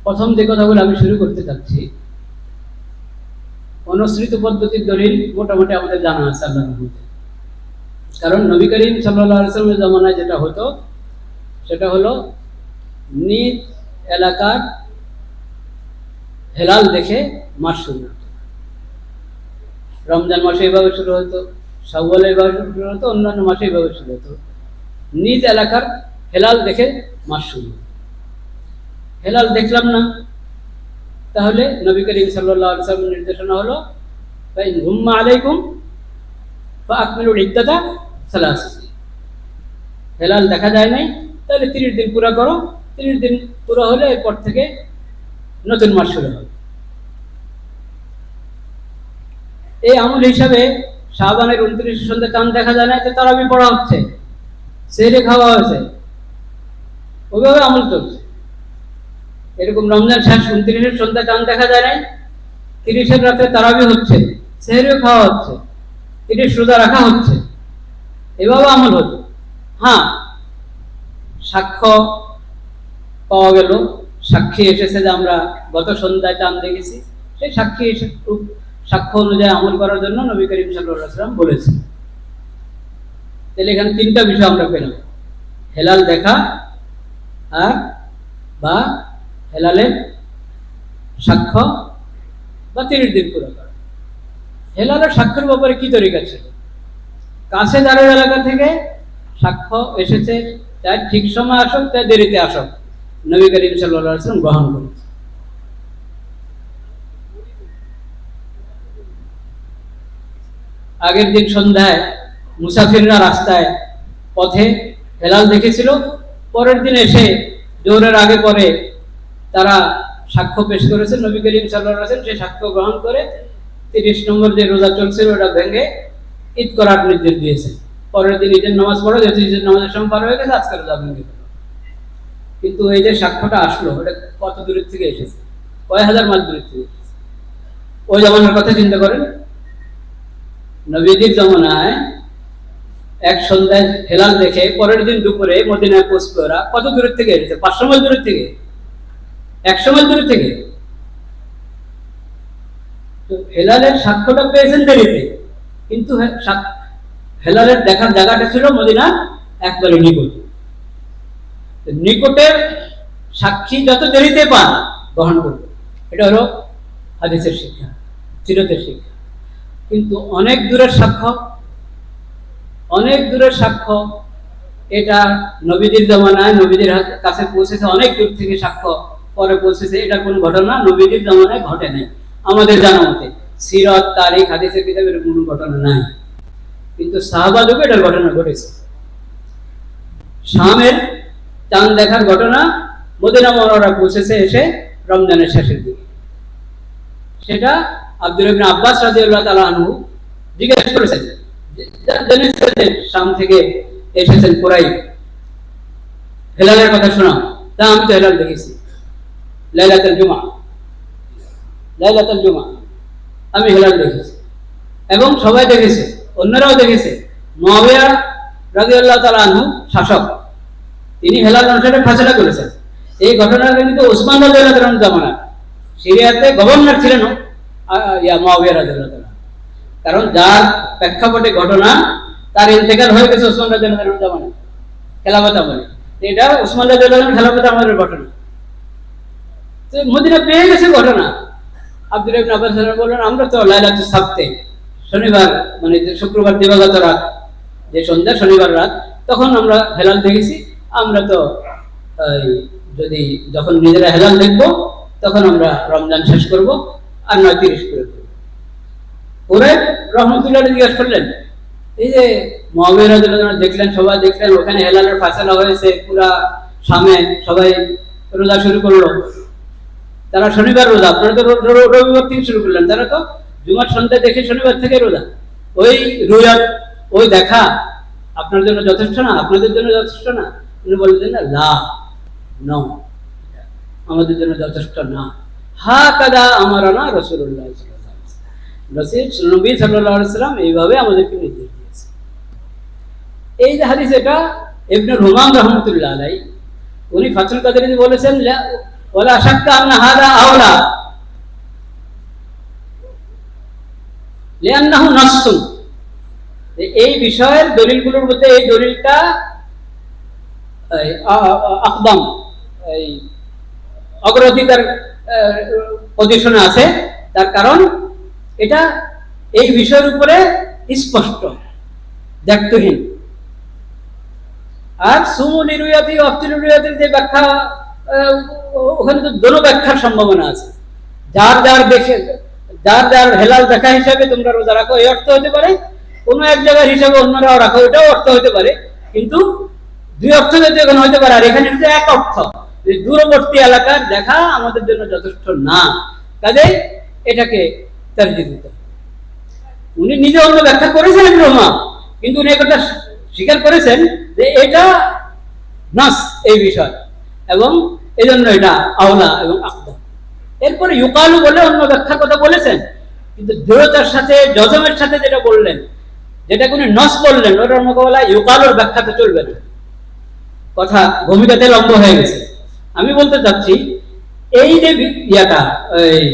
প্রথম যে কথাগুলো আমি শুরু করতে চাচ্ছি, অনুসৃত পদ্ধতির দলিল মোটামুটি আমাদের জানা আছে আল্লাহর রহমতে। কারণ নবী করিম সাল্লাল্লাহু আলাইহি ওয়াসাল্লামের জামানায় যেটা হতো সেটা হলো নিজ এলাকার হেলাল দেখে মাস শুরু হতো। রমজান মাসে এইভাবে শুরু হতো, শাওয়ালে এইভাবে শুরু হতো, অন্যান্য মাসে এইভাবে শুরু হতো। নিজ এলাকার হেলাল দেখে মাস শুরু হতো। হেলাল দেখলাম না, তাহলে নবী করিম সাল্লাল্লাহু আলাইহি ওয়াসাল্লামের নির্দেশনা হলো ফাইন গুম্মা আলাইকুম ফাআকমিলুল ইদ্দাতা সালাসিন। হেলাল দেখা যায় নাই, তাহলে 30 দিন পুরো করো। 30 দিন পুরো হলে এরপর থেকে নতুন মাস শুরু হবে। এই আমল হিসাবে শাবানের 29 সন্ধ্যা চাঁদ দেখা যায় না, তারাবি পড়া হচ্ছে, সেহরি খাওয়া হয়েছে, ওইভাবে আমল চলছে। এরকম রমজান শেষ 29 সন্ধ্যা চাঁদ দেখা যায় নাই, 30 রাতে তারাবি হচ্ছে, সেহরিও খাওয়া হচ্ছে, 30 রোজা রাখা হচ্ছে, এভাবে আমল হতো। হ্যাঁ, সাক্ষ্য পাওয়া গেল, সাক্ষী এসেছে যে আমরা গত সন্ধ্যায় চাঁদ দেখেছি, সেই সাক্ষ্য অনুযায়ী আমল করার জন্য নবী করিম সাল্লাল্লাহু আলাইহি ওয়াসাল্লাম বলেছেন। তাহলে এখানে 3টা বিষয় আমরা পেলাম: হেলাল দেখা, আর বা হেলালের সাক্ষ্য, বা 30 দিন পুরো করা। হেলালের সাক্ষ্যের ব্যাপারে কি তরিকা ছিল? কাছে দাঁড়ের এলাকা থেকে সাক্ষ্য এসেছে, তাই ঠিক সময় আসুক তাই দেরিতে আসুক, নবী করিম সাল্লাল্লাহু আলাইহি ওয়াসাল্লাম গ্রহণ করেছে। আগের দিন সন্ধ্যায় মুসাফিররা রাস্তায় পথে হেলাল দেখেছিল, পরের দিন এসে জোহরের আগে পরে তারা সাক্ষ্য পেশ করেছে, নবী করিম সাল্লাল্লাহু আলাইহি ওয়াসাল্লাম সেই সাক্ষ্য গ্রহণ করে 30 নম্বর যে রোজা চলছিল ওটা ভেঙে ঈদ করার নির্দেশ দিয়েছেন। পরের দিন ঈদের নামাজ পড়ো, যেহেতু ঈদের নামাজের সময় পার হয়ে গেছে, আজকে রোজা ভেঙে গেল। কিন্তু এই যে সাক্ষ্যটা আসলো, ওটা কত দূরের থেকে এসেছে? কয় হাজার মাইল দূরের থেকে এসেছে। ওই জামানার কথা চিন্তা করেন, নবীজির জামানায় এক সন্ধ্যায় হেলাল দেখে পরের দিন দুপুরে মদিনায় পৌঁছবে, ওরা কত দূরের থেকে এসেছে? 500 মাইল দূরের থেকে, 100 মাইল দূরের থেকে। তো হেলালের সাক্ষ্যটা পেয়েছেন দেরিতে, কিন্তু হেলালের দেখার জায়গাটা ছিল মদিনা একবারে নিকটে। নিকটের সাক্ষী যত দেরিতে পান গ্রহণ করবে, এটা হলো হাদিসের শিক্ষা, সিরাতের শিক্ষা। কিন্তু অনেক দূরের সাক্ষ্য, অনেক দূরের সাক্ষ্য, এটা নবীদের জামানায় নবীদের কাছে পৌঁছেছে, অনেক দূর থেকে সাক্ষ্য পরে পৌঁছেছে, এটা কোন ঘটনা নবীদের জামানায় ঘটে নাই আমাদের জানা মতে। সিরাত, তারিখ, হাদিসের কিতাবের কোনো ঘটনা নাই, কিন্তু সাহাবা যুগে এটার ঘটনা ঘটেছে। শামের চাঁদ দেখার ঘটনা মদিনা মুনাওয়ারা পৌঁছেছে এসে রমজানের শেষের দিকে। সেটা আব্দুল্লাহ ইবনে আব্বাস রাদিয়াল্লাহু তাআলা আনহু জিজ্ঞেস করেছেন, জেনেছেন শাম থেকে এসেছেন কুরাইব, হেলালের কথা শোনা। তা আমি তো হেলাল দেখেছি লাইলাতুল জুমা, লাইলাতুল জুমা আমি হেলাল দেখেছি, এবং সবাই দেখেছে, অন্যরাও দেখেছে। মুআবিয়া রাদিয়াল্লাহু তাআলা আনহু শাসক, তিনি হেলাল অনুসারে ফায়সালা করেছেন। এই ঘটনাটা কিন্তু ওসমান রাদিয়াল্লাহু তাআলার জামানা, সিরিয়াতে গভর্নর ছিলেন মুআবিয়া রাদিয়াল্লাহু তাআলা। কারণ যার প্রেক্ষাপটে ঘটনা, তার ইন্তেকাল হয়ে গেছে ওসমান রাদিয়াল্লাহু তাআলার জামানায়, খেলাফত আমলে। এটা ওসমান রাদিয়াল্লাহু তাআলার খেলাফত আমলের ঘটনা। তো মদিনা পেয়ে গেছে ঘটনা। আব্দুল্লাহ ইবনে আব্বাস বললেন, আমরা তো লাইলাতুল সাবতে, শনিবার মানে শুক্রবার দিবাগত রাত, যে সন্ধ্যা শনিবার রাত, তখন আমরা হেলাল দেখেছি। আমরা তো যদি যখন নিজেরা হেলাল দেখবো তখন আমরা রমজান শেষ করব, আর 9-30 করে দেবো। পরে রহমতুল্লাহ জিজ্ঞাসা করলেন, এই যে মুআবিয়া রাদিয়াল্লাহু তাআলা দেখলেন, সবাই দেখলেন, ওখানে হেলালের ফায়সালা হয়েছে, পুরা শামে সবাই রোজা শুরু করলো, তারা শনিবার রোজা, আপনারা তো রবিবার থেকে শুরু করলেন, তারা তো জুমার সন্ধ্যা দেখে শনিবার থেকে রোজা। ওই রুয়াত, ওই দেখা আপনার জন্য যথেষ্ট না? আপনাদের জন্য যথেষ্ট না? উনি বললেন না, লা নো, আমাদের জন্য যথেষ্ট না। হা কাদা আমারানা রাসূলুল্লাহ সাল্লাল্লাহু আলাইহি ওয়াসাল্লাম, নবী সাল্লাল্লাহু আলাইহি ওয়াসাল্লাম এইভাবে আমাদেরকে নির্দেশ দিয়েছে। এই যে হাদিস, এটা ইবনে রুমান রাহমাতুল্লাহ আলাইহি উনি ফাতহুল কাদেরে বলেছেন, ওয়ালা শাক্কা আন্না হাযা আওলা লিআন্নাহু নাসসুন। এই বিষয়ের দলিলগুলোর মধ্যে এই দলিলটা আকদম, এই অগ্রাধিকার পজিশনে আছে। তার কারণ এটা এই বিষয়ের উপরে স্পষ্ট, দেখতহীন। আর সুমুলি রুয়াতি অফতিল রুয়াতির যে ব্যাখ্যা, ওখানে তো দোনো ব্যাখ্যার সম্ভাবনা আছে। যার যার দেখে, যার যার হেলাল দেখা হিসাবে তোমরা রোজা রাখো, এই অর্থ হতে পারে। কোনো এক জায়গার হিসাবে অন্যরাও রাখো, এটাও অর্থ হতে পারে। কিন্তু দুই অর্থ যদি এখানে হতে পারে, আর এখানে হচ্ছে এক অর্থ, দূরবর্তী এলাকার দেখা আমাদের জন্য যথেষ্ট না, কাজেই এটাকে তারজিহ দিতে। উনি নিজে অন্য ব্যাখ্যা করেছেন রহমা, কিন্তু উনি একটা স্বীকার করেছেন যে এটা নাস এই বিষয়, এবং এই জন্য এটা আওলা এবং আকদম। এরপরে ইউকালু বলে অন্য ব্যাখ্যার কথা বলেছেন, কিন্তু দৃঢ়তার সাথে, জজমের সাথে যেটা বললেন, যেটা উনি নস বললেন, ওটার মোকাবেলায় ইউকালুর ব্যাখ্যাতে চলবে না। কথা ভূমিকাতে লম্বা হয়ে গেছে। আমি বলতে চাচ্ছি এই যে ইয়াটা, এই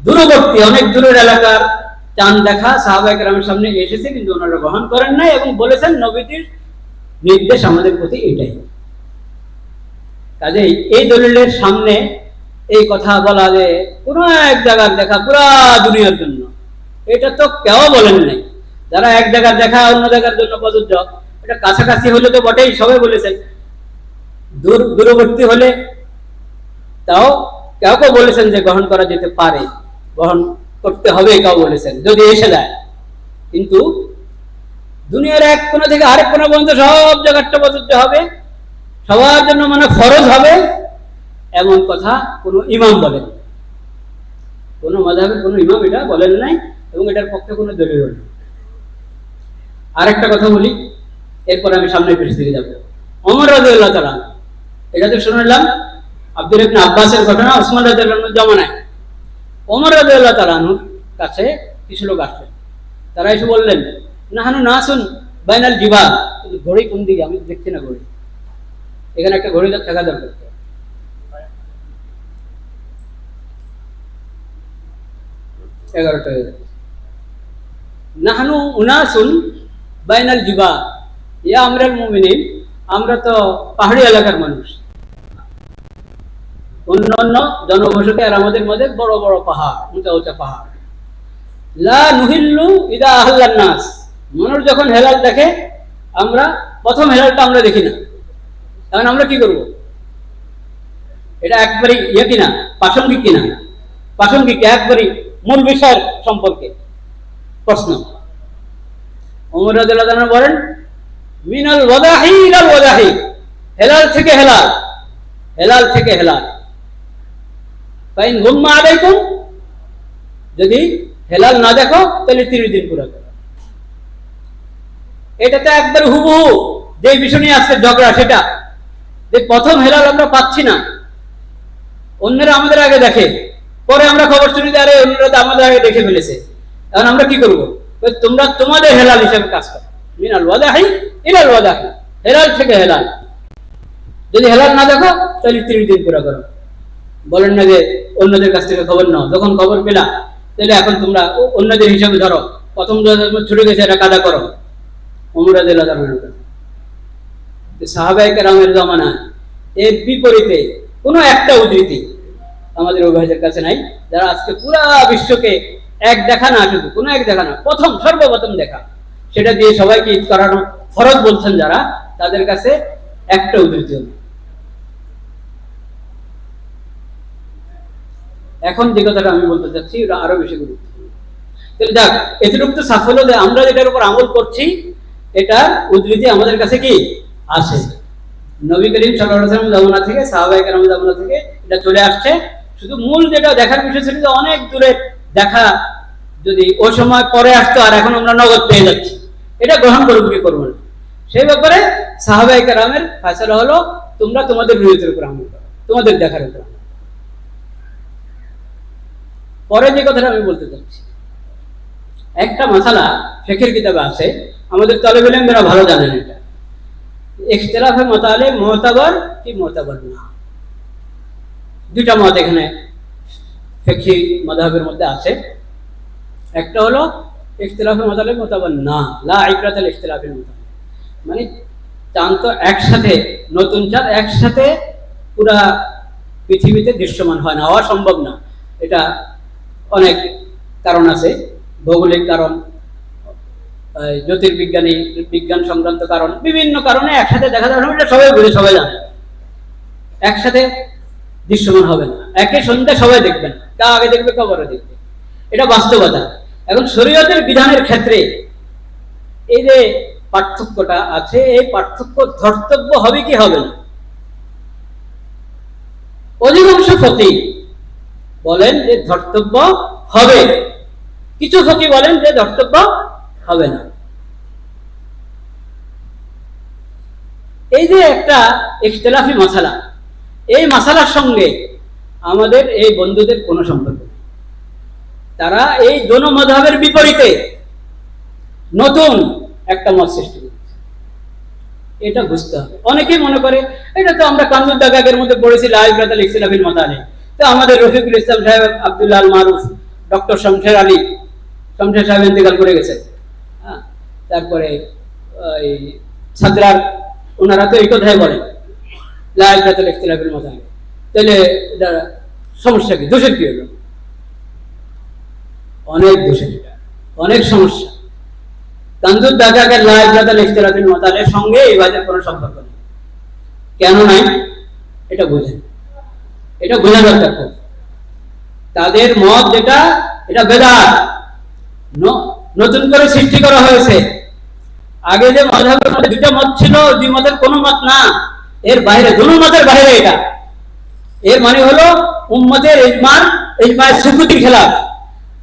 দূরবর্তী অনেক দূরের এলাকার চাঁদ দেখা সাহাবায়ে কেরামের সামনে এসেছে, কিন্তু ওনারা গ্রহণ করেন নাই এবং বলেছেন নবীজির নির্দেশ আমাদের প্রতি এটাই। কাজেই এই দলিলের সামনে এই কথা বলা যে কোনো এক জায়গার দেখা পুরা দুনিয়ার জন্য, এটা তো কেউ বলেন নাই। যারা এক জায়গার দেখা অন্য জায়গার জন্য প্রযোজ্য, এটা কাছাকাছি হলে তো বটেই, সবাই বলেছেন। দূরবর্তী হলে তাও কেউ কেউ বলেছেন যে গ্রহণ করা যেতে পারে, গ্রহণ করতে হবে কেউ বলেছেন যদি এসে যায়। কিন্তু দুনিয়ার এক কোণা থেকে আরেক কোণা পর্যন্ত সব জায়গাটা প্রযোজ্য হবে, সবার জন্য মানে ফরজ হবে, এমন কথা কোন ইমাম বলেন, কোন মাযহাবের কোন ইমাম এটা বলেন নাই, এবং এটার পক্ষে কোনো দলিল নেই। আরেকটা কথা বলি, এরপর আমি সামনের পেজ দিকে যাব। ওমর রাদিয়াল্লাহু তাআলা, এটা তো শুনলাম আব্দুল্লাহ ইবনে আব্বাসের ঘটনা, ওসমান রাদিয়াল্লাহু আনহুর জামানায়। ওমর রাদিয়াল্লাহু তাআলা আনহুর কাছে কিছু লোক আসলেন, তারা এসে বললেন, নাহানু নাসুন বাইনাল জিবাল। ঘড়ি কোন দিকে আমি দেখছি না, ঘড়ি এখানে একটা ঘড়ি থাকা দরকার। নাহানু উনাসুন বাইনাল জিবাল, ইয়া আমরাল মুমিনিন, আমরা তো পাহাড়ি এলাকার মানুষ, অন্যান্য জনবসতি আর আমাদের মধ্যে বড় বড় পাহাড়, উঁচা উঁচা পাহাড়। লা নুহিল্লু ইদা আহাল্লান নাস, মানুষ যখন হেলাল দেখে, আমরা প্রথম হেলালটা আমরা দেখি না, তখন আমরা কি করব? এটা একবারই ইয়ে কিনা, প্রাসঙ্গিক কিনা? প্রাসঙ্গিক, একবারই মূল বিষয়ের সম্পর্কে প্রশ্ন। ওমর রাদিয়াল্লাহু আনহু বলেন, মিনাল ওয়াদাহি ইলাল ওয়াদাহি, হেলাল থেকে হেলাল, হেলাল থেকে হেলাল। ফাইন গুম্মা আলাইকুম, যদি হেলাল না দেখো তাহলে 30 দিন পুরা করো। এটা তো একবার হুবহু যে বিষয় নিয়ে আজকে ঝগড়া, সেটা যে প্রথম হেলাল আমরা পাচ্ছি না, অন্যরা আমাদের আগে দেখে, পরে আমরা খবর শুনি যে আরে অন্যরা তো আমাদের আগে দেখে ফেলেছে, এখন আমরা কি করবো? তোমরা তোমাদের হেলাল হিসেবে কাজ করো। মিনাল ওয়াদাহি ইলাল ওয়াদাহি, হেলাল থেকে হেলাল। যদি হেলাল না দেখো তাহলে 30 দিন পুরা করো। বলেন না যে অন্যদের কাছ থেকে খবর নাও, যখন খবর পেলা তাহলে এখন তোমরা অন্যদের হিসাবে ধরো, প্রথম ছুটে গেছে এটা কাদা করো। ওমর রাদিয়াল্লাহু আনহু, সাহাবায়ে কেরামের জামানায় এর বিপরীতে কোনো একটা উদ্ধৃতি আমাদের অভিভাবকদের কাছে নাই, যারা আজকে পুরা বিশ্বকে এক দেখা না, শুধু কোনো এক দেখা না, প্রথম সর্বপ্রথম দেখা, সেটা দিয়ে সবাইকে ঈদ করানো ফরজ বলছেন যারা, তাদের কাছে একটা উদ্ধৃতি হবে। এখন যে কথাটা আমি বলতে চাচ্ছি ওটা আরো বেশি গুরুত্বপূর্ণ। তাহলে যাক, এতটুকু তো সাফল্য যে আমরা যেটার উপর আমল করছি, এটা উদ্ধৃতি আমাদের কাছে কি আছে, নবী করিম সাল্লাল্লাহু আলাইহি ওয়াসাল্লাম জামানা থেকে, সাহাবায়ে কেরাম জামানা থেকে এটা চলে আসছে। শুধু মূল যেটা দেখার বিষয় ছিল যে অনেক দূরে দেখা যদি ওই সময় পরে আসতো, আর এখন আমরা নগদ পেয়ে যাচ্ছি, এটা গ্রহণ করবো কি করবো না, সেই ব্যাপারে সাহাবায়ে কেরামের ফয়সালা হলো তোমরা তোমাদের রুয়তের উপর আমল করো, তোমাদের দেখার উপর। পরে যে কথাটা আমি বলতে চাচ্ছি, একটা মাসালা ফিকহের কিতাবে আছে, আমাদের তালেবে ইলমেরা ভালো জানেন এটা, ইখতিলাফে মাতালে মুতাবার কি মুতাবার না। দুইটা মত এখানে ফিকহি মাযহাবের মধ্যে আছে। একটা হলো ইখতিলাফে মাযালিব মুতাবান না, লা ইবরাতাল ইখতিলাফিল মুতাবান, মানে চাঁদ তো একসাথে, নতুন চাঁদ একসাথে পুরা পৃথিবীতে দৃশ্যমান হয় না, হওয়া সম্ভব না। এটা অনেক কারণ আছে, ভৌগোলিক কারণ, জ্যোতির্বিজ্ঞানী বিজ্ঞান সংক্রান্ত কারণ, বিভিন্ন কারণে একসাথে দেখা যাবে না। এটা সবাই বুঝে, সবাই জানে একসাথে দৃশ্যমান হবে না। একই সন্ধ্যা সবাই দেখবে না, তা আগে দেখবে তা পরে দেখবে, এটা বাস্তবতা। এখন শরীয়তের বিধানের ক্ষেত্রে এই যে পার্থক্যটা আছে, এই পার্থক্য ধর্তব্য হবে কি হবে না? অধিকাংশ ফকিহ বলেন যে ধর্তব্য হবে, কিছু ফকিহ বলেন যে ধর্তব্য হবে না। এই যে একটা ইখতিলাফি মাসালা, এই মাসালার সঙ্গে আমাদের এই বন্ধুদের কোনো সম্পর্ক নেই। তারা এই দোনো মাযহাবের বিপরীতে নতুন একটা মত সৃষ্টি করেছে, এটা বুঝতে হবে। অনেকেই মনে করে এটা তো আমরা কানজুদ দাগাগের মধ্যে পড়েছি, লা ইবরাতাল ইখতিলাফিল মাযালিব, তো আমাদের রফিকুল ইসলাম সাহেব, আব্দুল্লাহ আল মারুফ, ডক্টর শমশের আলী, শমশের সাহেব ইন্তেকাল করে গেছে, হ্যাঁ, তারপরে সাদরার, ওনারা তো এই কথাই বলেন লা ইবরাতাল ইখতিলাফিল মাযালিব। তাহলে এটা সমস্যা কি, দোষের কি হলো? অনেক দোষের, এটা অনেক সমস্যা। কানজুদ দাগাগের লা ইবরাতাল ইখতিলাফিল মাযালিবের সঙ্গে এই ভাইদের কোনো সম্পর্ক নেই। কেন নাই এটা বুঝেন, এটা বোঝা দরকার। তাদের মত যেটা, এটা বেদাত, নতুন করে সৃষ্টি করা হয়েছে। আগে যে মাযহাবের মধ্যে দুইটা মত ছিল, দুই মতের কোনো মত না, এর বাইরে, দুনো মতের বাইরে এটা। এর মানে হলো উম্মতের ইজমার সুকুতির খেলাফ।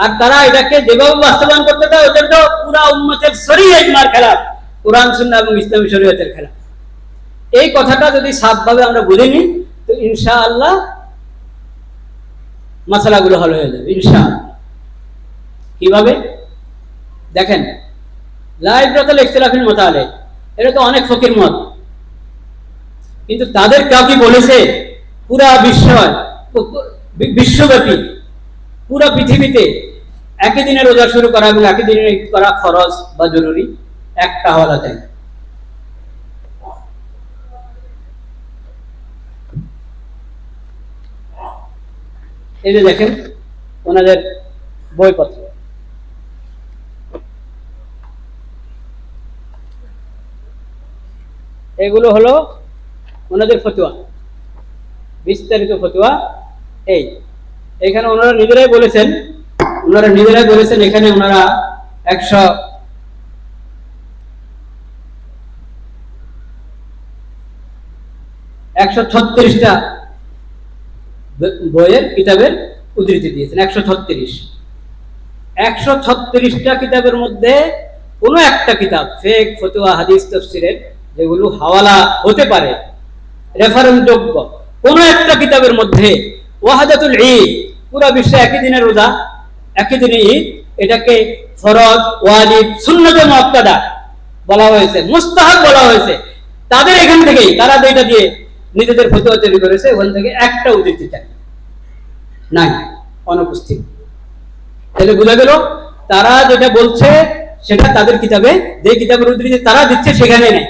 আর তারা এটাকে যেভাবে বাস্তবায়ন করতে চায়, ওদের তো পুরা উম্মতের সরিহ ইজমার খেলাফ, কোরআন সুন্নাহ এবং ইসলামী শরীয়তের খেলাফ। এই কথাটা যদি সাফভাবে আমরা বুঝে নিই, তো ইনশাআল্লাহ মাসালাগুলো হল হয়ে যাবে ইনশাআল্লাহ। কিভাবে দেখেন, লা ইবরাতাল ইখতিলাফিল মাযালিব, এটা তো অনেক ফকির মত, কিন্তু তাদের কাউকে বলেছে পুরা বিশ্বব্যাপী, পুরা পৃথিবীতে একই দিনে রোজা শুরু করা এবং একই দিনে ঈদ করা ফরজ বা জরুরি? একটা হওয়া যায়। এই যে দেখেন ওনাদের বইপত্র, এগুলো হলো ওনাদের ফতোয়া, বিস্তারিত ফতোয়া। এইখানে ওনারা নিজেরাই বলেছেন, এখানে ওনারা 136টা বইয়ের কিতাবের উদ্ধৃতি দিয়েছেন। 136টা কিতাবের মধ্যে কোনো একটা কিতাব, ফিকহ, ফতোয়া, হাদিস, তাফসীরের, যেগুলো হাওয়ালা হতে পারে, রেফারেন্স যোগ্য, কোনো একটা কিতাবের মধ্যে ওয়াহাদাতুল ঈদ, পুরো বিশ্বে একই দিনে রোজা, একই দিনে ঈদ, এটাকে ফরজ, ওয়াজিব, সুন্নতে মুআক্কাদা বলা হয়েছে, মুস্তাহাব বলা হয়েছে। তাদের এখান থেকেই, তারা দুইটা দিয়ে নিজেদের ফতোয়া তৈরি করেছে, ওখান থেকে একটা উদ্ধৃতি নাই, অনুপস্থিত। তাহলে বোঝা গেল তারা যেটা বলছে সেটা তাদের কিতাবে, যে কিতাবের উদ্ধৃতি তারা দিচ্ছে সেখানে নেই,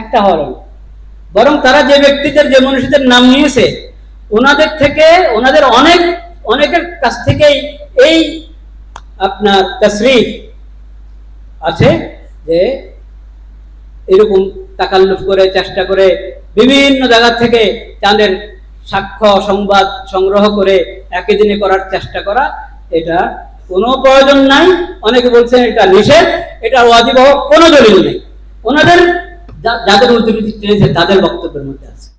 একটা হওয়ার। বরং তারা যে ব্যক্তিদের, যে মনীষীদের নাম নিয়েছে, ওনাদের থেকে, ওনাদের অনেকের কাছ থেকেই এই আপনার তাসরিফ আছে যে এরকম তাকাল্লুফ করে, চেষ্টা করে বিভিন্ন জায়গা থেকে চাঁদের সাক্ষ্য সংবাদ সংগ্রহ করে একই দিনে করার চেষ্টা করা, এটা কোনো প্রয়োজন নাই। অনেকে বলছেন এটা নিষেধ, এটা ওয়াজিব হওয়ার কোনো দলিল নেই। ওনাদের যাদের উদ্ধৃতি চেয়েছে তাদের বক্তব্যের মধ্যে আছে।